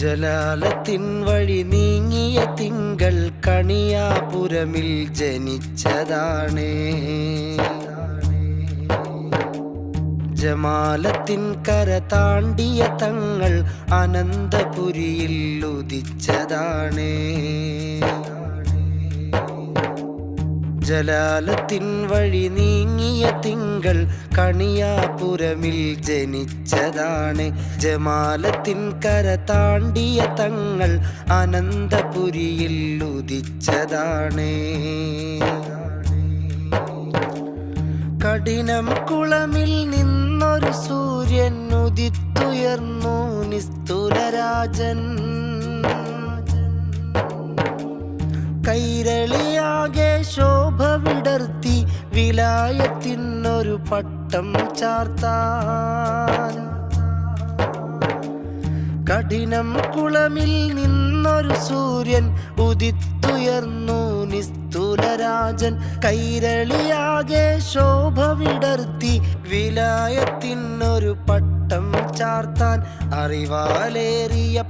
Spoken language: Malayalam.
ജലാലത്തിൻ വഴി നീങ്ങിയ തിങ്കൾ കണിയാപുരമിൽ ജനിച്ചതാണേ. ജമാലത്തിൻ കര താണ്ടിയ തങ്ങൾ അനന്തപുരിയിൽ ഉദിച്ചതാണേ. ജലാലത്തിൻ വഴി നീങ്ങിയ തിങ്കൾ കണിയാപുരമിൽ ജനിച്ചതാണ്. ജമാലത്തിൻ കര താണ്ടിയ തങ്ങൾ അനന്തപുരിയിൽ ഉദിച്ചതാണ്. കഠിനം കുളമിൽ നിന്നൊരു സൂര്യൻ ഉദിത്തുയർന്നു നിസ്തുലരാജൻ. കൈരളിയാകെ ശോഭ വിടർത്തി വിലായത്തിനൊരു പട്ടം ചാർത്താൻ. കഠിനം കുളമിൽ നിന്നൊരു സൂര്യൻ ഉദിത്തുയർന്നു നിസ്തുലരാജൻ. കൈരളിയാകെ ശോഭ വിടർത്തി വിലായത്തിനൊരു പട്ടം ചാർത്താൻ. അറിവാലേറിയ